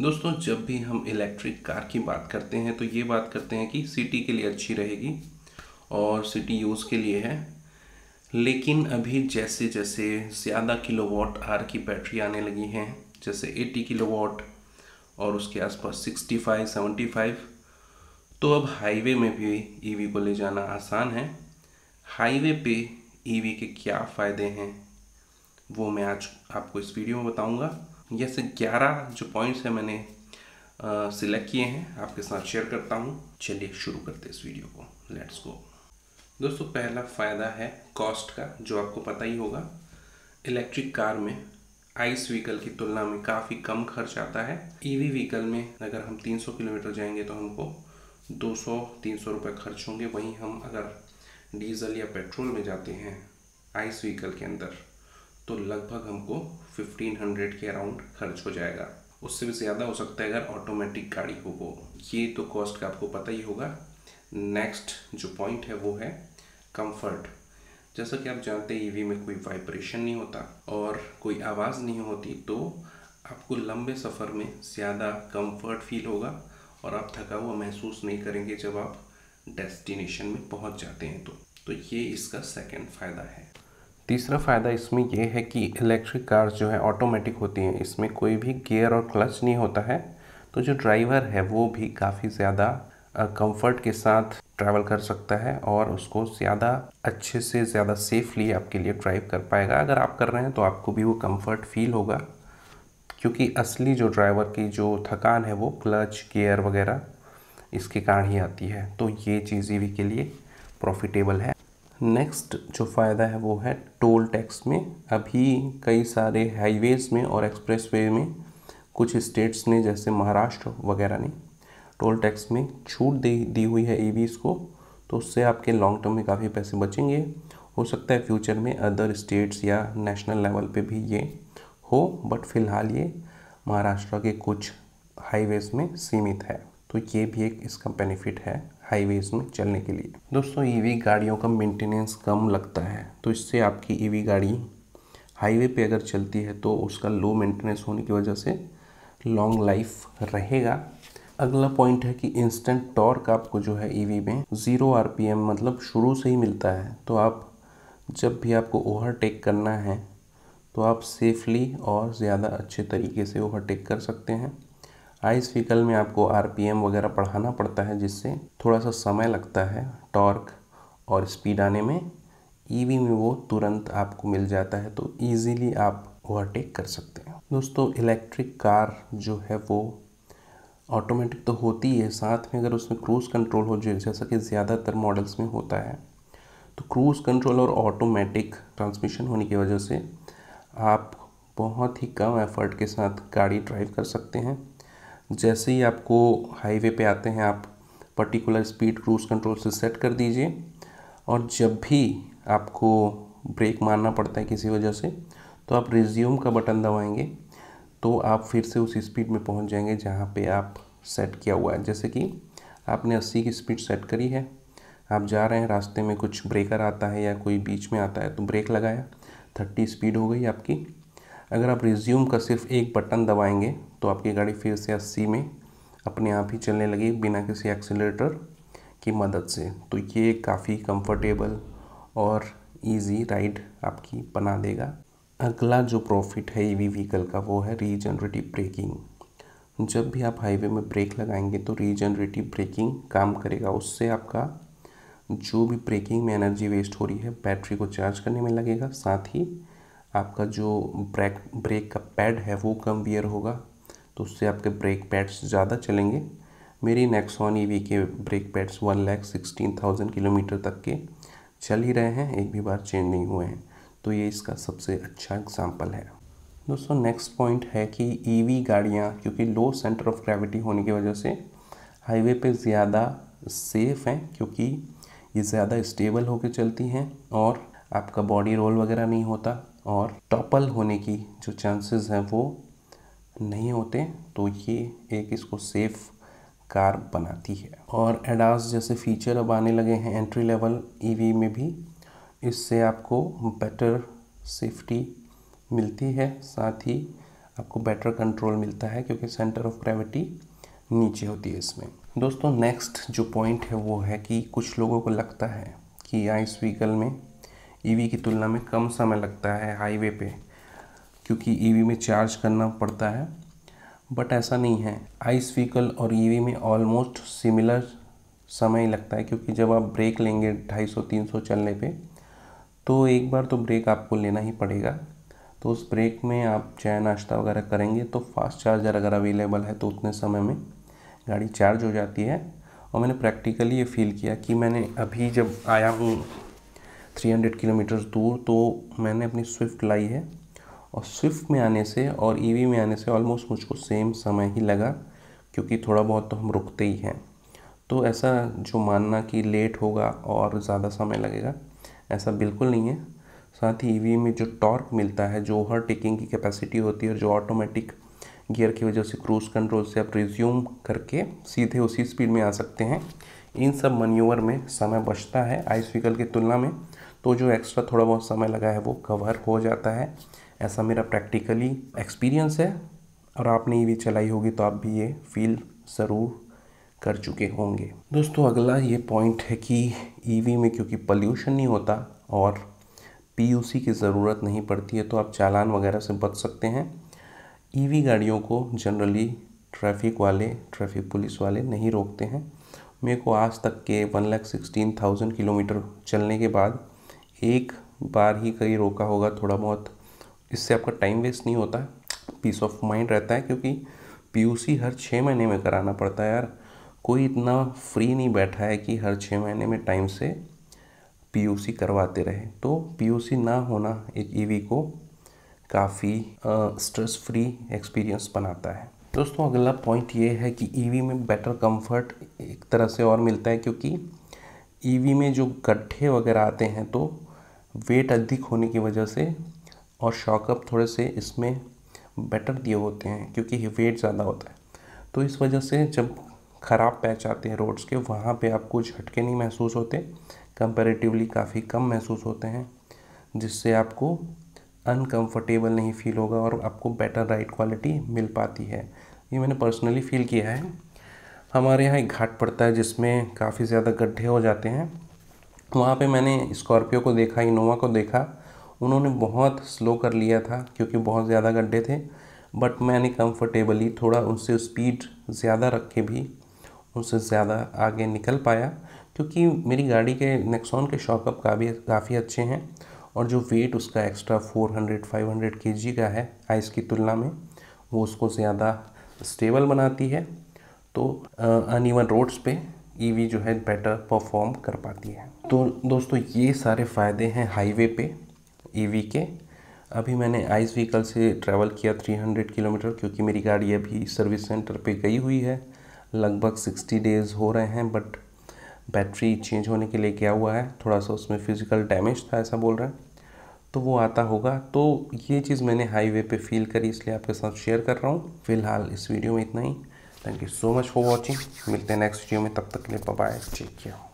दोस्तों, जब भी हम इलेक्ट्रिक कार की बात करते हैं तो ये बात करते हैं कि सिटी के लिए अच्छी रहेगी और सिटी यूज़ के लिए है। लेकिन अभी जैसे जैसे ज़्यादा किलोवाट आवर की बैटरी आने लगी हैं, जैसे 80 किलोवाट और उसके आसपास 65 75, तो अब हाईवे में भी ईवी को ले जाना आसान है। हाईवे पे ईवी के क्या फ़ायदे हैं वो मैं आज आपको इस वीडियो में बताऊंगा। जैसे 11 जो पॉइंट्स हैं मैंने सिलेक्ट किए हैं, आपके साथ शेयर करता हूं। चलिए शुरू करते हैं इस वीडियो को, लेट्स गो। दोस्तों, पहला फ़ायदा है कॉस्ट का, जो आपको पता ही होगा। इलेक्ट्रिक कार में आइस व्हीकल की तुलना में काफ़ी कम खर्च आता है। ईवी व्हीकल में अगर हम 300 किलोमीटर जाएंगे तो हमको 200-300 रुपये खर्च होंगे। वहीं हम अगर डीजल या पेट्रोल में जाते हैं आइस व्हीकल के अंदर, तो लगभग हमको 1500 के अराउंड खर्च हो जाएगा। उससे भी ज़्यादा हो सकता है अगर ऑटोमेटिक गाड़ी हो वो। ये तो कॉस्ट का आपको पता ही होगा। नेक्स्ट जो पॉइंट है वो है कंफर्ट। जैसा कि आप जानते हैं ईवी में कोई वाइब्रेशन नहीं होता और कोई आवाज़ नहीं होती, तो आपको लंबे सफ़र में ज़्यादा कंफर्ट फील होगा और आप थका हुआ महसूस नहीं करेंगे जब आप डेस्टिनेशन में पहुंच जाते हैं। तो ये इसका सेकंड फ़ायदा है। तीसरा फ़ायदा इसमें यह है कि इलेक्ट्रिक कार्स जो है ऑटोमेटिक होती हैं, इसमें कोई भी गियर और क्लच नहीं होता है। तो जो ड्राइवर है वो भी काफ़ी ज़्यादा कंफर्ट के साथ ट्रैवल कर सकता है और उसको ज़्यादा अच्छे से ज़्यादा सेफली आपके लिए ड्राइव कर पाएगा। अगर आप कर रहे हैं तो आपको भी वो कंफर्ट फील होगा, क्योंकि असली जो ड्राइवर की जो थकान है वो क्लच गियर वगैरह इसके कारण ही आती है। तो ये चीज़ ईवी के लिए प्रॉफिटेबल है। नेक्स्ट जो फ़ायदा है वो है टोल टैक्स में। अभी कई सारे हाईवेज़ में और एक्सप्रेसवे में कुछ स्टेट्स ने, जैसे महाराष्ट्र वगैरह ने, टोल टैक्स में छूट दी हुई है ईवीज़ को। तो उससे आपके लॉन्ग टर्म में काफ़ी पैसे बचेंगे। हो सकता है फ्यूचर में अदर स्टेट्स या नेशनल लेवल पे भी ये हो, बट फ़िलहाल ये महाराष्ट्र के कुछ हाईवेज़ में सीमित है। तो ये भी एक इसका बेनिफिट है हाईवेज़ में चलने के लिए। दोस्तों, ईवी गाड़ियों का मेंटेनेंस कम लगता है, तो इससे आपकी ईवी गाड़ी हाईवे पे अगर चलती है तो उसका लो मेंटेनेंस होने की वजह से लॉन्ग लाइफ रहेगा। अगला पॉइंट है कि इंस्टेंट टॉर्क आपको जो है ईवी में 0 आरपीएम मतलब शुरू से ही मिलता है। तो आप जब भी आपको ओवरटेक करना है तो आप सेफली और ज़्यादा अच्छे तरीके से ओवरटेक कर सकते हैं। आइस व्हीकल में आपको आरपीएम वगैरह बढ़ाना पड़ता है, जिससे थोड़ा सा समय लगता है टॉर्क और स्पीड आने में। ईवी में वो तुरंत आपको मिल जाता है, तो इजीली आप ओवरटेक कर सकते हैं। दोस्तों, इलेक्ट्रिक कार जो है वो ऑटोमेटिक तो होती है, साथ में अगर उसमें क्रूज़ कंट्रोल हो, जैसा कि ज़्यादातर मॉडल्स में होता है, तो क्रूज़ कंट्रोल और ऑटोमेटिक ट्रांसमिशन होने की वजह से आप बहुत ही कम एफर्ट के साथ गाड़ी ड्राइव कर सकते हैं। जैसे ही आपको हाईवे पे आते हैं, आप पर्टिकुलर स्पीड क्रूज़ कंट्रोल से सेट कर दीजिए, और जब भी आपको ब्रेक मारना पड़ता है किसी वजह से, तो आप रिज्यूम का बटन दबाएंगे तो आप फिर से उसी स्पीड में पहुंच जाएंगे जहां पे आप सेट किया हुआ है। जैसे कि आपने 80 की स्पीड सेट करी है, आप जा रहे हैं, रास्ते में कुछ ब्रेकर आता है या कोई बीच में आता है तो ब्रेक लगाया, 30 स्पीड हो गई आपकी। अगर आप रिज्यूम का सिर्फ एक बटन दबाएंगे तो आपकी गाड़ी फिर से 80 में अपने आप ही चलने लगी बिना किसी एक्सीलरेटर की मदद से। तो ये काफ़ी कंफर्टेबल और इजी राइड आपकी बना देगा। अगला जो प्रॉफिट है ईवी व्हीकल का वो है रीजनरेटिव ब्रेकिंग। जब भी आप हाईवे में ब्रेक लगाएंगे तो रीजनरेटिव ब्रेकिंग काम करेगा। उससे आपका जो भी ब्रेकिंग में एनर्जी वेस्ट हो रही है बैटरी को चार्ज करने में लगेगा, साथ ही आपका जो ब्रेक का पैड है वो कम वियर होगा, तो उससे आपके ब्रेक पैड्स ज़्यादा चलेंगे। मेरी नेक्सॉन ईवी के ब्रेक पैड्स 1,16,000 किलोमीटर तक के चल ही रहे हैं, एक भी बार चेंज नहीं हुए हैं। तो ये इसका सबसे अच्छा एग्जाम्पल है। दोस्तों, नेक्स्ट पॉइंट है कि ईवी गाड़ियाँ क्योंकि लो सेंटर ऑफ ग्रेविटी होने की वजह से हाईवे पे ज़्यादा सेफ़ हैं, क्योंकि ये ज़्यादा स्टेबल होकर चलती हैं और आपका बॉडी रोल वगैरह नहीं होता और टॉपल होने की जो चांसेस हैं वो नहीं होते। तो ये एक इसको सेफ़ कार बनाती है। और एडास जैसे फीचर अब आने लगे हैं एंट्री लेवल ईवी में भी, इससे आपको बेटर सेफ्टी मिलती है, साथ ही आपको बेटर कंट्रोल मिलता है क्योंकि सेंटर ऑफ ग्रेविटी नीचे होती है इसमें। दोस्तों नेक्स्ट जो पॉइंट है वो है कि कुछ लोगों को लगता है कि आइस व्हीकल में ईवी की तुलना में कम समय लगता है हाईवे पे, क्योंकि ईवी में चार्ज करना पड़ता है, बट ऐसा नहीं है। आइस व्हीकल और ईवी में ऑलमोस्ट सिमिलर समय लगता है, क्योंकि जब आप ब्रेक लेंगे 250-300 चलने पे तो एक बार तो ब्रेक आपको लेना ही पड़ेगा। तो उस ब्रेक में आप चाय नाश्ता वगैरह करेंगे तो फास्ट चार्जर अगर अवेलेबल है तो उतने समय में गाड़ी चार्ज हो जाती है। और मैंने प्रैक्टिकली ये फील किया कि मैंने अभी जब आया हूँ 300 किलोमीटर दूर तो मैंने अपनी स्विफ्ट लाई है, और स्विफ्ट में आने से और ईवी में आने से ऑलमोस्ट मुझको सेम समय ही लगा, क्योंकि थोड़ा बहुत तो हम रुकते ही हैं। तो ऐसा जो मानना कि लेट होगा और ज़्यादा समय लगेगा, ऐसा बिल्कुल नहीं है। साथ ही ईवी में जो टॉर्क मिलता है, जो ओवरटेकिंग की कैपेसिटी होती है, और जो ऑटोमेटिक गियर की वजह से क्रूज़ कंट्रोल से आप रिज्यूम करके सीधे उसी स्पीड में आ सकते हैं, इन सब मैन्यूवर में समय बचता है आइस व्हीकल की तुलना में। तो जो एक्स्ट्रा थोड़ा बहुत समय लगा है वो कवर हो जाता है, ऐसा मेरा प्रैक्टिकली एक्सपीरियंस है। और आपने ईवी चलाई होगी तो आप भी ये फील ज़रूर कर चुके होंगे। दोस्तों अगला ये पॉइंट है कि ईवी में क्योंकि पोल्यूशन नहीं होता और पीयूसी की ज़रूरत नहीं पड़ती है, तो आप चालान वगैरह से बच सकते हैं। ईवी गाड़ियों को जनरली ट्रैफिक पुलिस वाले नहीं रोकते हैं। मेरे को आज तक के 1,16,000 किलोमीटर चलने के बाद एक बार ही कहीं रोका होगा थोड़ा बहुत। इससे आपका टाइम वेस्ट नहीं होता, पीस ऑफ माइंड रहता है, क्योंकि पीयूसी हर 6 महीने में कराना पड़ता है यार। कोई इतना फ्री नहीं बैठा है कि हर 6 महीने में टाइम से पीयूसी करवाते रहे। तो पीयूसी ना होना एक ईवी को काफ़ी स्ट्रेस फ्री एक्सपीरियंस बनाता है। दोस्तों अगला पॉइंट ये है कि ईवी में बेटर कंफर्ट एक तरह से और मिलता है, क्योंकि ईवी में जो गड्ढे वगैरह आते हैं तो वेट अधिक होने की वजह से और शॉकअप थोड़े से इसमें बेटर दिए होते हैं, क्योंकि वेट ज़्यादा होता है। तो इस वजह से जब ख़राब पैच आते हैं रोड्स के, वहाँ पे आपको झटके नहीं महसूस होते, कंपैरेटिवली काफ़ी कम महसूस होते हैं, जिससे आपको अनकंफर्टेबल नहीं फील होगा और आपको बेटर राइड क्वालिटी मिल पाती है। ये मैंने पर्सनली फील किया है। हमारे यहाँ एक घाट पड़ता है जिसमें काफ़ी ज़्यादा गड्ढे हो जाते हैं। वहाँ पे मैंने स्कॉर्पियो को देखा, इनोवा को देखा, उन्होंने बहुत स्लो कर लिया था क्योंकि बहुत ज़्यादा गड्ढे थे, बट मैंने कंफर्टेबली थोड़ा उनसे स्पीड ज़्यादा रख के भी उनसे ज़्यादा आगे निकल पाया, क्योंकि मेरी गाड़ी के नेक्सॉन के शॉकअप काफ़ी अच्छे हैं, और जो वेट उसका एक्स्ट्रा 400-500 kg का है आइस की तुलना में, वो उसको ज़्यादा स्टेबल बनाती है। तो अनइवन रोड्स पे ईवी जो है बेटर परफॉर्म कर पाती है। तो दोस्तों ये सारे फ़ायदे हैं हाईवे पे ईवी के। अभी मैंने आइस व्हीकल से ट्रैवल किया 300 किलोमीटर, क्योंकि मेरी गाड़ी अभी सर्विस सेंटर पे गई हुई है, लगभग 60 डेज़ हो रहे हैं, बट बैटरी चेंज होने के लिए क्या हुआ है, थोड़ा सा उसमें फिज़िकल डैमेज था ऐसा बोल रहा है, तो वो आता होगा। तो ये चीज़ मैंने हाईवे पे फील करी, इसलिए आपके साथ शेयर कर रहा हूँ। फ़िलहाल इस वीडियो में इतना ही। Thank you so much for watching. मिलते हैं नेक्स्ट वीडियो में, तब तक के लिए बाय बाय, टेक केयर।